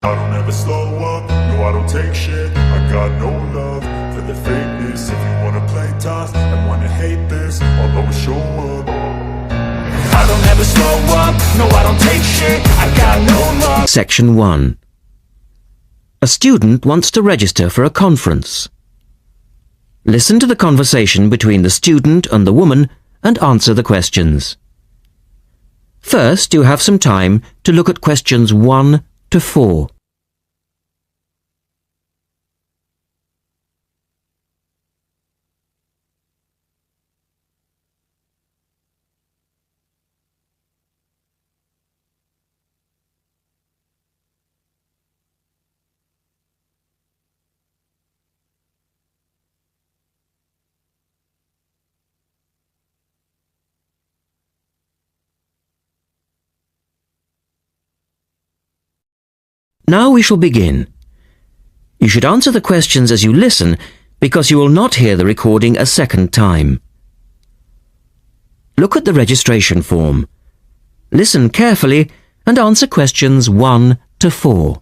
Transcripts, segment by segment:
I don't ever slow up, no I don't take shit. I got no love for the fakeness. If you wanna play tough and wanna hate this, I'll always show up. I don't ever slow up, no I don't take shit. I got no love. Section 1. A student wants to register for a conference. Listen to the conversation between the student and the woman and answer the questions. First, you have some time to look at questions 1 to 4. Now we shall begin. You should answer the questions as you listen because you will not hear the recording a second time. Look at the registration form. Listen carefully and answer questions 1 to 4.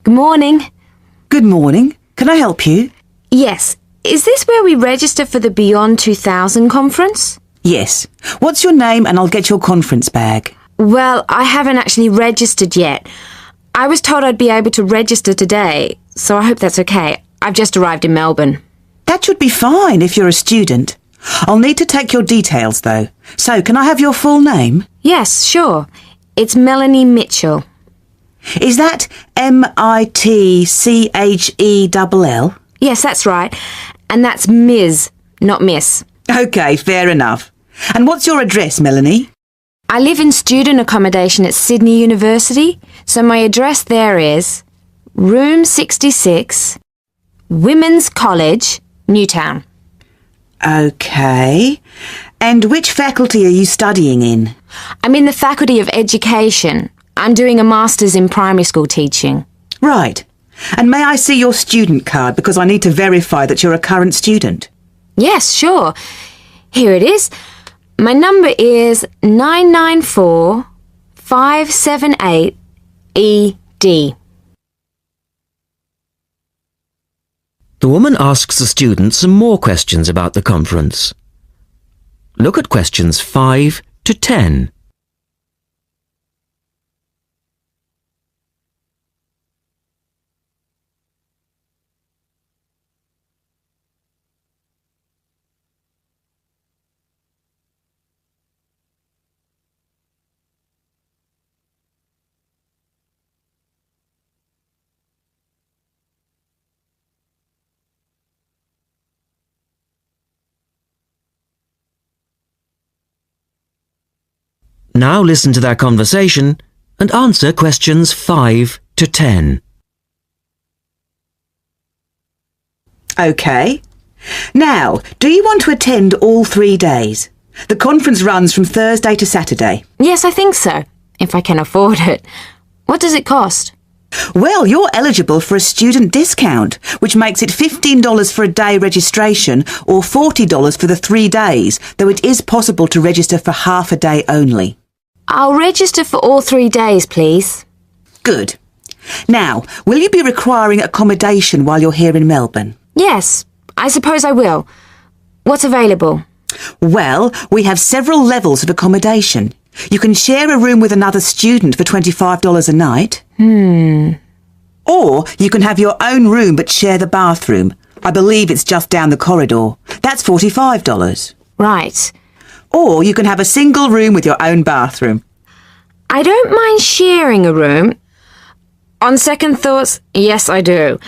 Good morning. Good morning. Can I help you? Yes. Is this where we register for the Beyond 2000 conference? Yes. What's your name and I'll get your conference bag. Well, I haven't actually registered yet. I was told I'd be able to register today, so I hope that's okay. I've just arrived in Melbourne. That should be fine if you're a student. I'll need to take your details though. So, can I have your full name? Yes, sure. It's Melanie Mitchell. Is that Mitchell? Yes, that's right. And that's Ms., not Miss. Okay, fair enough. And what's your address, Melanie? I live in student accommodation at Sydney University, so my address there is Room 66, Women's College, Newtown. Okay. And which faculty are you studying in? I'm in the Faculty of Education. I'm doing a Master's in Primary School Teaching. Right. And may I see your student card because I need to verify that you're a current student? Yes, sure. Here it is. My number is 994578ED. The woman asks the student some more questions about the conference. Look at questions 5 to 10. Now listen to their conversation and answer questions 5 to 10. Okay. Now, do you want to attend all 3 days? The conference runs from Thursday to Saturday. Yes, I think so, if I can afford it. What does it cost? Well, you're eligible for a student discount, which makes it $15 for a day registration or $40 for the 3 days, though it is possible to register for half a day only. I'll register for all 3 days, please. Good. Now, will you be requiring accommodation while you're here in Melbourne? Yes, I suppose I will. What's available? Well, we have several levels of accommodation. You can share a room with another student for $25 a night. Or you can have your own room but share the bathroom. I believe it's just down the corridor. That's $45. Right. Or you can have a single room with your own bathroom. I don't mind sharing a room. On second thoughts, yes, I do.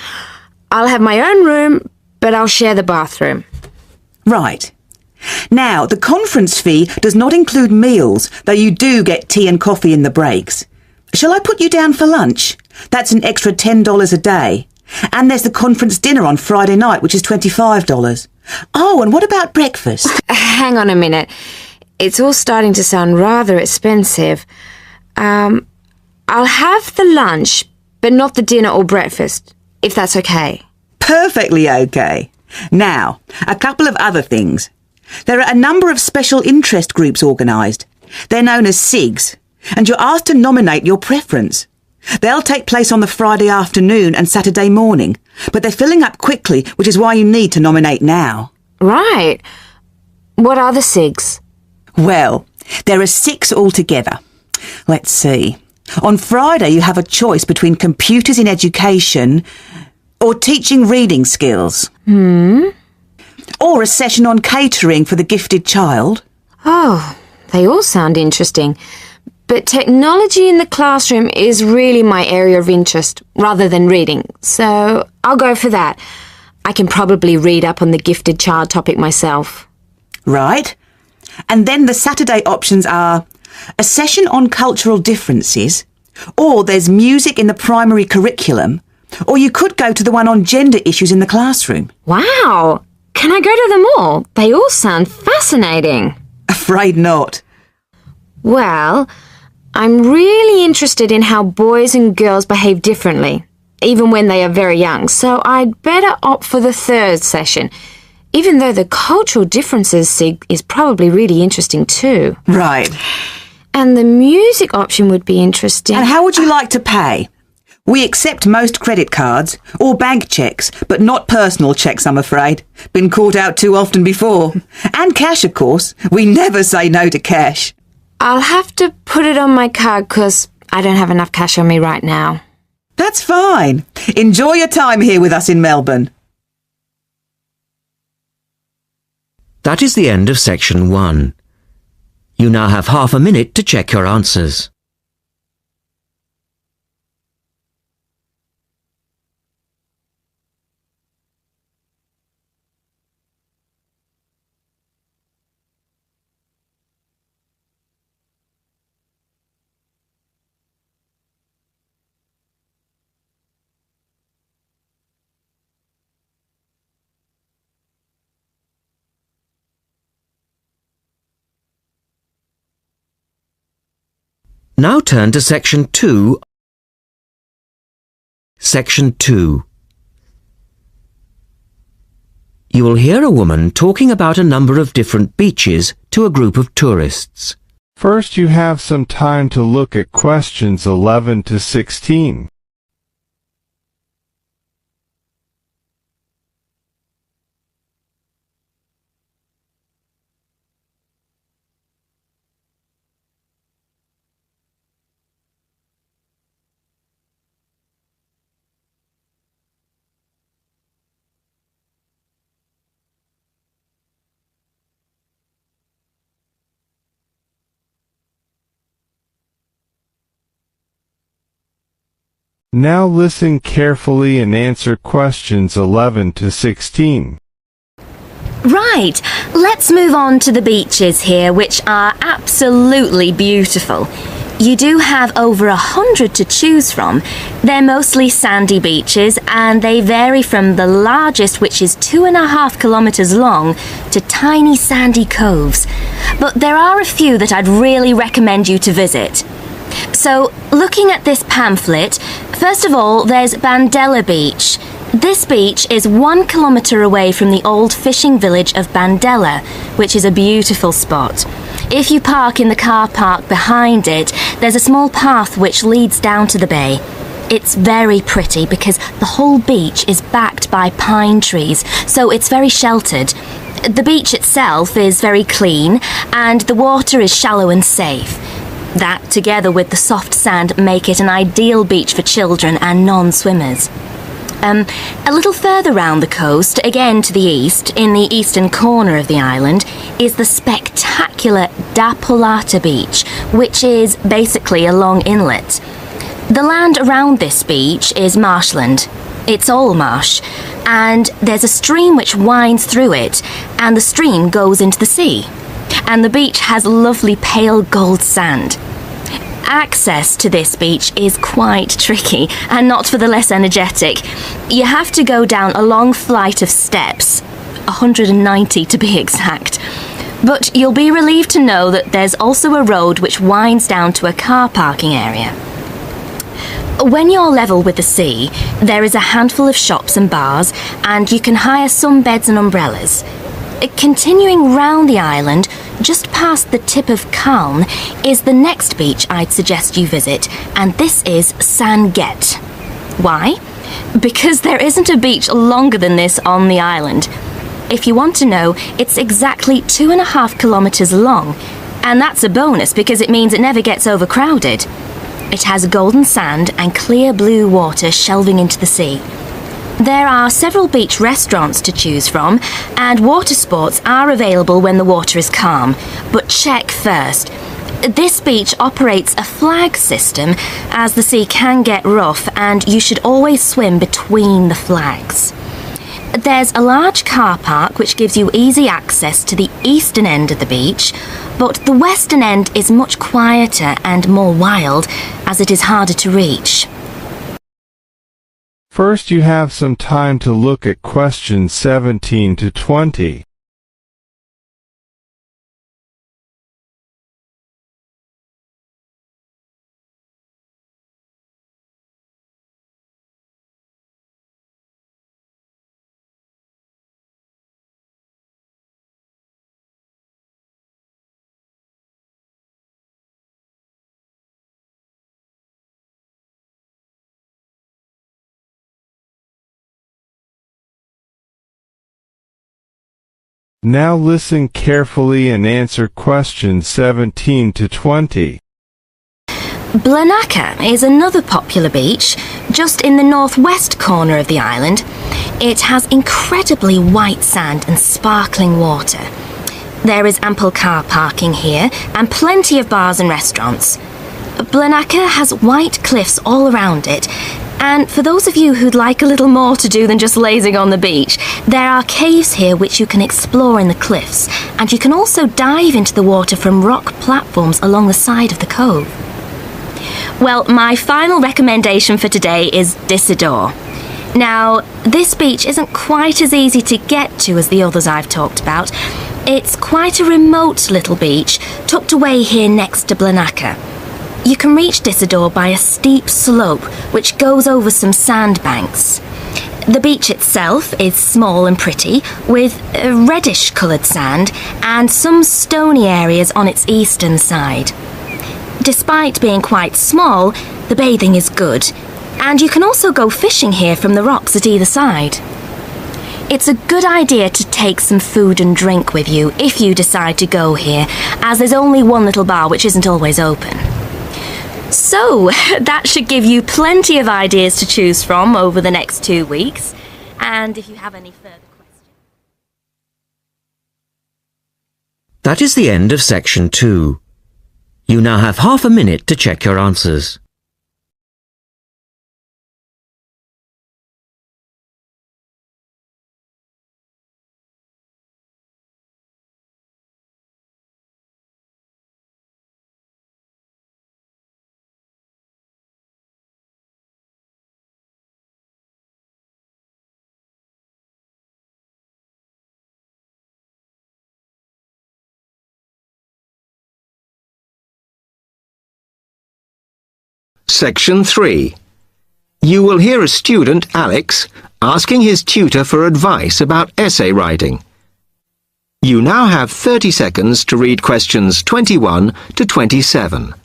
I'll have my own room, but I'll share the bathroom. Right. Now, the conference fee does not include meals, though you do get tea and coffee in the breaks. Shall I put you down for lunch? That's an extra $10 a day. And there's the conference dinner on Friday night, which is $25. Oh, and what about breakfast? Hang on a minute. It's all starting to sound rather expensive. I'll have the lunch, but not the dinner or breakfast, if that's okay. Perfectly okay. Now, a couple of other things. There are a number of special interest groups organised. They're known as SIGs. and you're asked to nominate your preference. They'll take place on the Friday afternoon and Saturday morning, but they're filling up quickly, which is why you need to nominate now. Right. What are the SIGs? Well, there are 6 altogether. Let's see. On Friday, you have a choice between computers in education or teaching reading skills. Or a session on catering for the gifted child. Oh, they all sound interesting. But technology in the classroom is really my area of interest, rather than reading. So I'll go for that. I can probably read up on the gifted child topic myself. Right. And then the Saturday options are a session on cultural differences, or there's music in the primary curriculum, or you could go to the one on gender issues in the classroom. Wow! Can I go to them all? They all sound fascinating. Afraid not. Well, I'm really interested in how boys and girls behave differently, even when they are very young, so I'd better opt for the 3rd session, even though the cultural differences SIG is probably really interesting too. Right. And the music option would be interesting. And how would you like to pay? We accept most credit cards or bank cheques, but not personal cheques, I'm afraid. Been caught out too often before. And cash, of course. We never say no to cash. I'll have to put it on my card because I don't have enough cash on me right now. That's fine. Enjoy your time here with us in Melbourne. That is the end of section 1. You now have half a minute to check your answers. Now turn to section 2. Section 2. You will hear a woman talking about a number of different beaches to a group of tourists. First, you have some time to look at questions 11 to 16. Now listen carefully and answer questions 11 to 16. Right, let's move on to the beaches here, which are absolutely beautiful. You do have over 100 to choose from. They're mostly sandy beaches and they vary from the largest, which is 2.5 kilometres long, to tiny sandy coves. But there are a few that I'd really recommend you to visit. So, looking at this pamphlet, first of all, there's Bandella Beach. This beach is 1 kilometre away from the old fishing village of Bandella, which is a beautiful spot. If you park in the car park behind it, there's a small path which leads down to the bay. It's very pretty because the whole beach is backed by pine trees, so it's very sheltered. The beach itself is very clean and the water is shallow and safe. That, together with the soft sand, make it an ideal beach for children and non-swimmers. A little further round the coast, again to the east, in the eastern corner of the island, is the spectacular Da Polata Beach, which is basically a long inlet. The land around this beach is marshland. It's all marsh, and there's a stream which winds through it, and the stream goes into the sea. And the beach has lovely pale gold sand. Access to this beach is quite tricky and not for the less energetic. You have to go down a long flight of steps, 190 to be exact. But you'll be relieved to know that there's also a road which winds down to a car parking area. When you're level with the sea, there is a handful of shops and bars, and you can hire some beds and umbrellas. Continuing round the island, just past the tip of Calne, is the next beach I'd suggest you visit, and this is Sanget. Why? Because there isn't a beach longer than this on the island. If you want to know, it's exactly 2.5 kilometres long, and that's a bonus because it means it never gets overcrowded. It has golden sand and clear blue water shelving into the sea. There are several beach restaurants to choose from, and water sports are available when the water is calm. But check first. This beach operates a flag system, as the sea can get rough, and you should always swim between the flags. There's a large car park which gives you easy access to the eastern end of the beach, but the western end is much quieter and more wild, as it is harder to reach. First, you have some time to look at questions 17 to 20. Now listen carefully and answer questions 17 to 20. Blanaka is another popular beach, just in the northwest corner of the island. It has incredibly white sand and sparkling water. There is ample car parking here and plenty of bars and restaurants. Blanaka has white cliffs all around it, and for those of you who'd like a little more to do than just lazing on the beach, there are caves here which you can explore in the cliffs, and you can also dive into the water from rock platforms along the side of the cove. Well, my final recommendation for today is Disador. Now, this beach isn't quite as easy to get to as the others I've talked about. It's quite a remote little beach, tucked away here next to Blanaka. You can reach Disador by a steep slope which goes over some sandbanks. The beach itself is small and pretty, with reddish-coloured sand and some stony areas on its eastern side. Despite being quite small, the bathing is good, and you can also go fishing here from the rocks at either side. It's a good idea to take some food and drink with you if you decide to go here, as there's only one little bar which isn't always open. So, that should give you plenty of ideas to choose from over the next 2 weeks. And if you have any further questions... That is the end of section 2. You now have half a minute to check your answers. Section 3. You will hear a student, Alex, asking his tutor for advice about essay writing. You now have 30 seconds to read questions 21 to 27.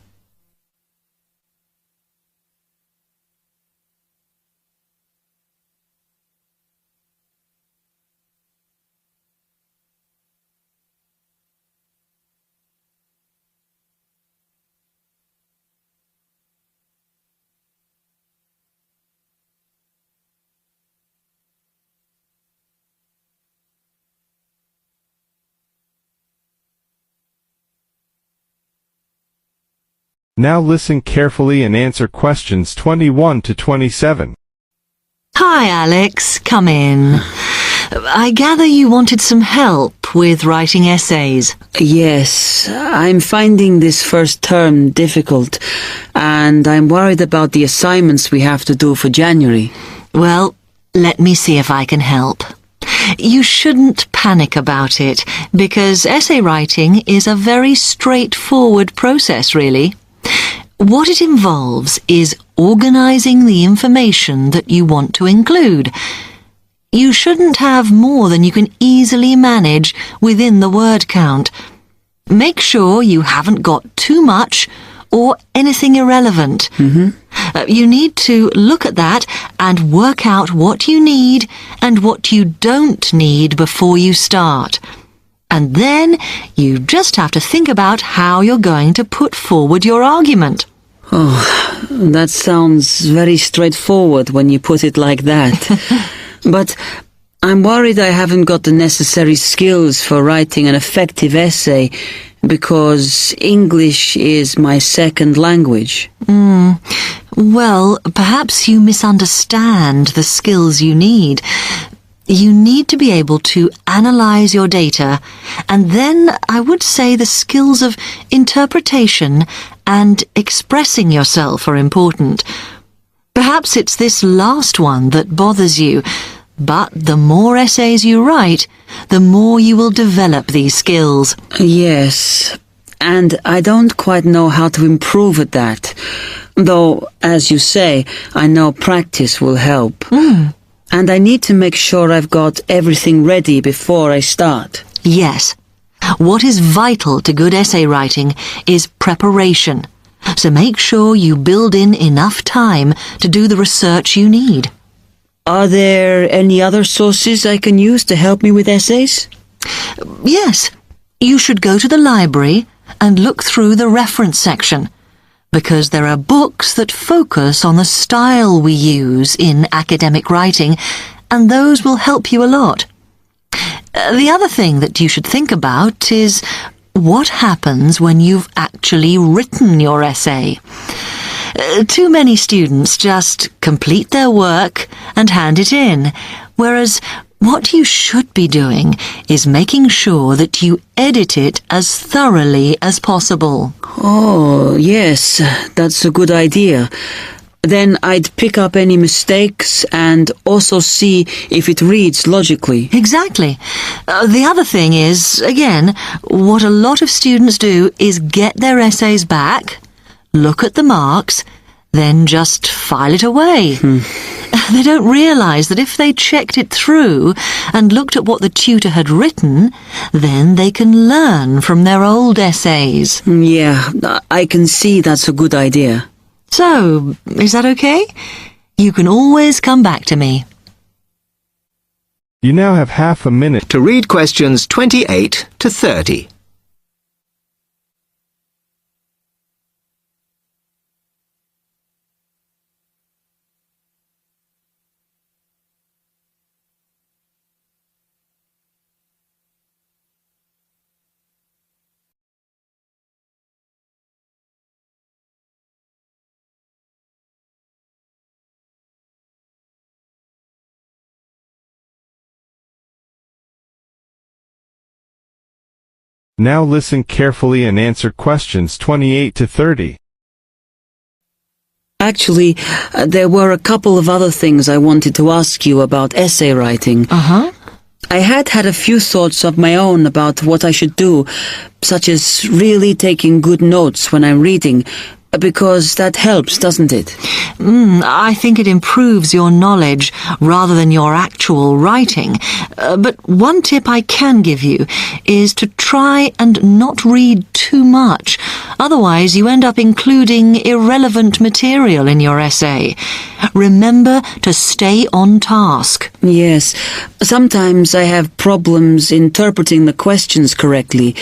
Now listen carefully and answer questions 21 to 27. Hi, Alex. Come in. I gather you wanted some help with writing essays. Yes, I'm finding this first term difficult, and I'm worried about the assignments we have to do for January. Well, let me see if I can help. You shouldn't panic about it, because essay writing is a very straightforward process, really. What it involves is organizing the information that you want to include. You shouldn't have more than you can easily manage within the word count. Make sure you haven't got too much or anything irrelevant. You need to look at that and work out what you need and what you don't need before you start. And then you just have to think about how you're going to put forward your argument. Oh, that sounds very straightforward when you put it like that. But I'm worried I haven't got the necessary skills for writing an effective essay because English is my second language. Well, perhaps you misunderstand the skills you need. You need to be able to analyze your data, and then I would say the skills of interpretation and expressing yourself are important. Perhaps it's this last one that bothers you, but the more essays you write, the more you will develop these skills. Yes, and I don't quite know how to improve at that. Though, as you say, I know practice will help. And I need to make sure I've got everything ready before I start. Yes. What is vital to good essay writing is preparation. So make sure you build in enough time to do the research you need. Are there any other sources I can use to help me with essays? Yes. You should go to the library and look through the reference section, because there are books that focus on the style we use in academic writing, and those will help you a lot. The other thing that you should think about is what happens when you've actually written your essay. Too many students just complete their work and hand it in, whereas what you should be doing is making sure that you edit it as thoroughly as possible. Oh, yes, that's a good idea. Then I'd pick up any mistakes and also see if it reads logically. Exactly. The other thing is, again, what a lot of students do is get their essays back, look at the marks, then just file it away. They don't realise that if they checked it through and looked at what the tutor had written, then they can learn from their old essays. Yeah, I can see that's a good idea. So, is that okay? You can always come back to me. You now have half a minute To read questions 28 to 30. Now listen carefully and answer questions 28 to 30. Actually, there were a couple of other things I wanted to ask you about essay writing. I had a few thoughts of my own about what I should do, such as really taking good notes when I'm reading, because that helps, doesn't it? I think it improves your knowledge rather than your actual writing. But one tip I can give you is to try and not read too much. Otherwise, you end up including irrelevant material in your essay. Remember to stay on task. Yes, sometimes I have problems interpreting the questions correctly,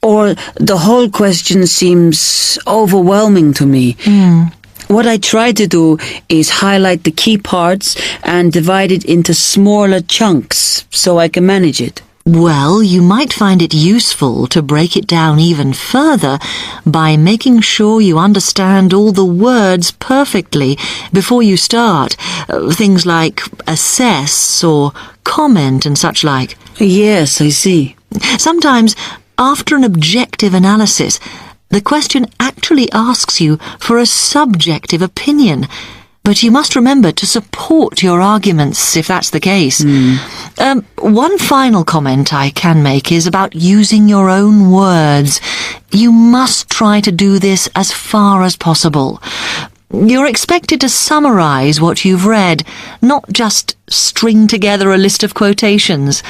or the whole question seems overwhelming to me. What I try to do is highlight the key parts and divide it into smaller chunks so I can manage it. Well, you might find it useful to break it down even further by making sure you understand all the words perfectly before you start. Things like assess or comment and such like. Yes, I see. Sometimes, after an objective analysis, the question actually asks you for a subjective opinion. But you must remember to support your arguments if that's the case. One final comment I can make is about using your own words. You must try to do this as far as possible. You're expected to summarize what you've read, not just string together a list of quotations.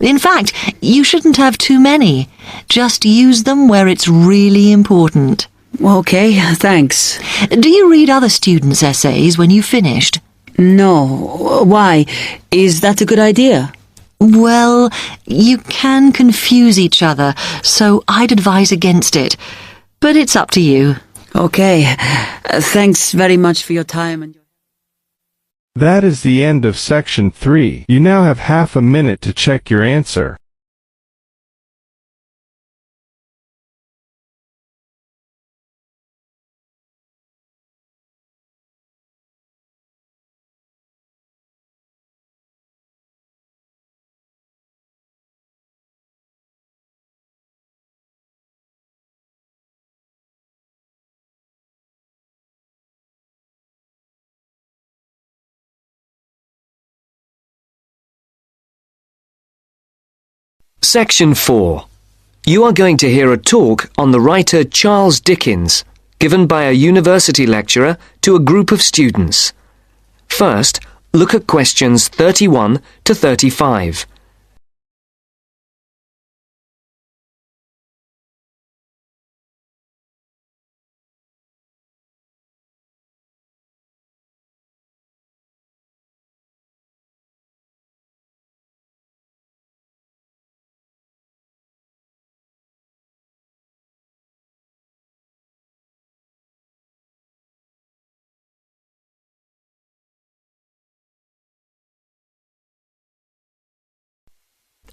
In fact, you shouldn't have too many. Just use them where it's really important. Okay, thanks. Do you read other students' essays when you've finished? No. Why? Is that a good idea? Well, you can confuse each other, so I'd advise against it. But it's up to you. Okay. Thanks very much for your time. That is the end of section 3. You now have half a minute to check your answer. Section 4. You are going to hear a talk on the writer Charles Dickens, given by a university lecturer to a group of students. First, look at questions 31 to 35.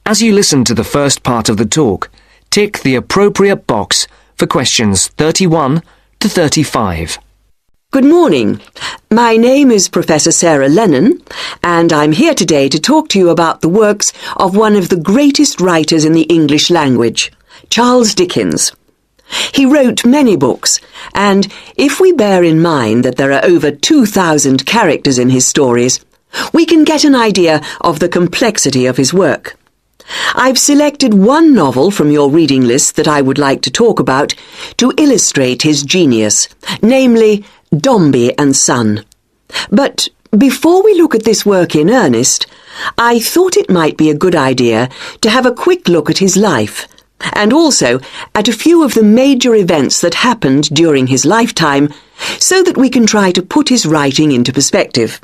As you listen to the first part of the talk, tick the appropriate box for questions 31 to 35. Good morning. My name is Professor Sarah Lennon, and I'm here today to talk to you about the works of one of the greatest writers in the English language, Charles Dickens. He wrote many books, and if we bear in mind that there are over 2,000 characters in his stories, we can get an idea of the complexity of his work. I've selected one novel from your reading list that I would like to talk about to illustrate his genius, namely Dombey and Son. But before we look at this work in earnest, I thought it might be a good idea to have a quick look at his life, and also at a few of the major events that happened during his lifetime, so that we can try to put his writing into perspective.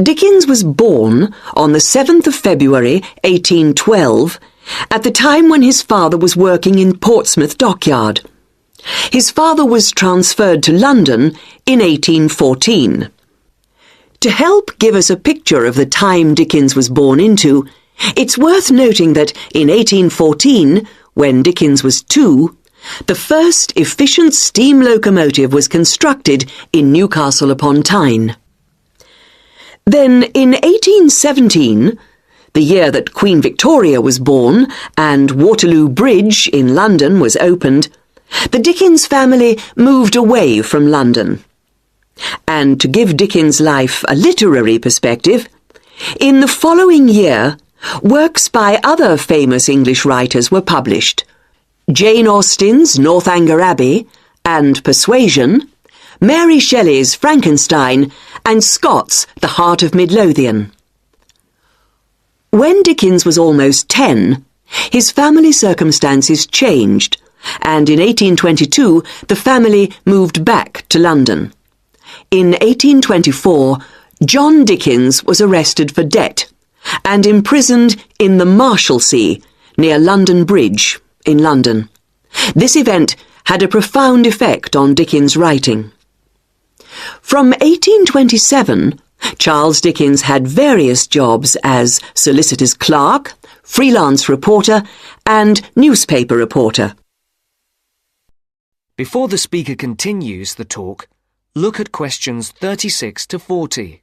Dickens was born on the 7th of February 1812, at the time when his father was working in Portsmouth Dockyard. His father was transferred to London in 1814. To help give us a picture of the time Dickens was born into, it's worth noting that in 1814, when Dickens was 2, the first efficient steam locomotive was constructed in Newcastle upon Tyne. Then, in 1817, the year that Queen Victoria was born and Waterloo Bridge in London was opened, the Dickens family moved away from London. And to give Dickens' life a literary perspective, in the following year, works by other famous English writers were published. Jane Austen's Northanger Abbey and Persuasion, Mary Shelley's Frankenstein, and Scott's The Heart of Midlothian. When Dickens was almost 10, his family circumstances changed, and in 1822 the family moved back to London. In 1824, John Dickens was arrested for debt and imprisoned in the Marshalsea near London Bridge in London. This event had a profound effect on Dickens' writing. From 1827, Charles Dickens had various jobs as solicitor's clerk, freelance reporter, and newspaper reporter. Before the speaker continues the talk, look at questions 36 to 40.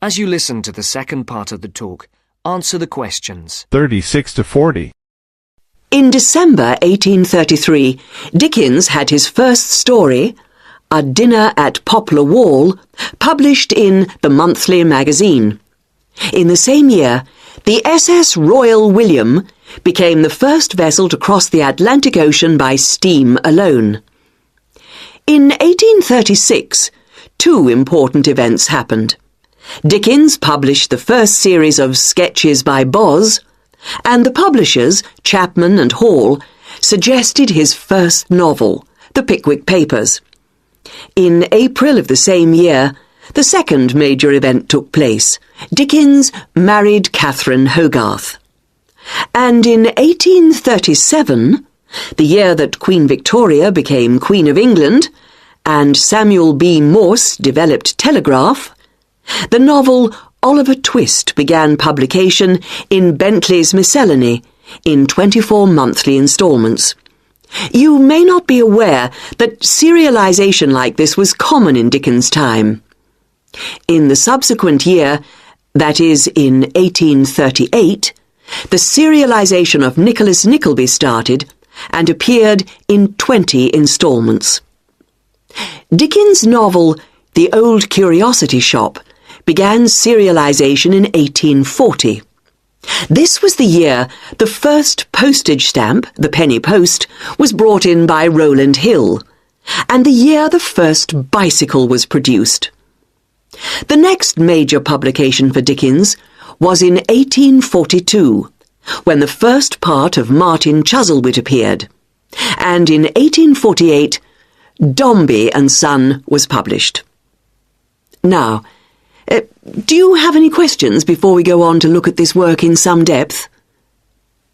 As you listen to the second part of the talk, answer the questions. 36 to 40. In December 1833, Dickens had his first story, A Dinner at Poplar Wall, published in the Monthly Magazine. In the same year, the SS Royal William became the first vessel to cross the Atlantic Ocean by steam alone. In 1836, two important events happened. Dickens published the first series of sketches by Boz, and the publishers, Chapman and Hall, suggested his first novel, The Pickwick Papers. In April of the same year, the second major event took place. Dickens married Catherine Hogarth. And in 1837, the year that Queen Victoria became Queen of England, and Samuel B. Morse developed telegraph, the novel Oliver Twist began publication in Bentley's Miscellany in 24 monthly instalments. You may not be aware that serialization like this was common in Dickens' time. In the subsequent year, that is in 1838, the serialization of Nicholas Nickleby started and appeared in 20 instalments. Dickens' novel The Old Curiosity Shop began serialization in 1840. This was the year the first postage stamp, the penny post, was brought in by Rowland Hill, and the year the first bicycle was produced. The next major publication for Dickens was in 1842, when the first part of Martin Chuzzlewit appeared, and in 1848, Dombey and Son was published. Now, do you have any questions before we go on to look at this work in some depth?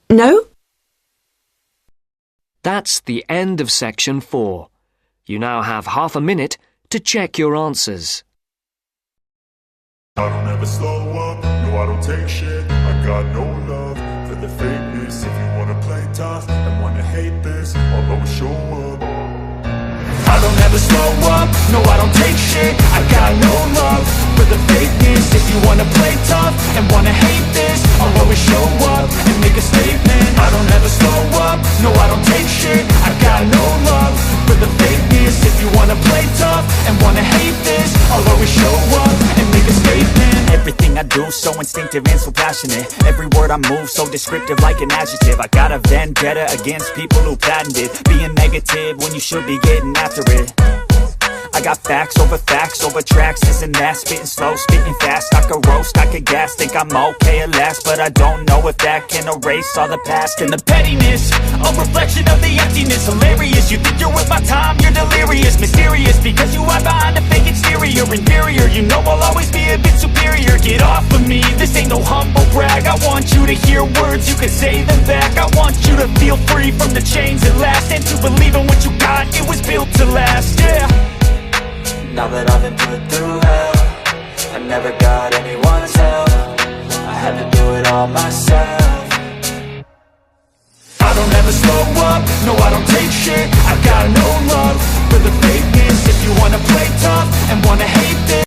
No? That's the end of section 4. You now have half a minute to check your answers. I don't ever slow up, no I don't take shit. I got no love for the fakeness. If you wanna play tough and wanna hate this, I'll always show up. I don't ever slow up, no I don't take shit. I got no love for the fakeness. If you wanna play tough and wanna hate this, I'll always show up and make a statement. I don't ever slow up, no I don't take shit. I got no love for the fakeness. If you wanna play tough and wanna hate this, I'll always show up and make a statement. Everything I do so instinctive and so passionate. Every word I move so descriptive like an adjective. I got a vendetta against people who patented being negative when you should be getting after it. I got facts over tracks, isn't that? Spitting slow, spitting fast, I could roast, I could gas. Think I'm okay at last, but I don't know if that can erase all the past. And the pettiness, a reflection of the emptiness. Hilarious, you think you're worth my time, you're delirious. Mysterious, because you hide behind a fake exterior. Inferior, you know I'll always be a bit superior. Get off of me, this ain't no humble brag. I want you to hear words, you can say them back. I want you to feel free from the chains at last, and to believe in what you got, it was built to last, yeah. Now that I've been put through hell, I never got anyone's help. I had to do it all myself. I don't ever slow up, no I don't take shit. I got no love for the fakeness. If you wanna play tough and wanna hate this,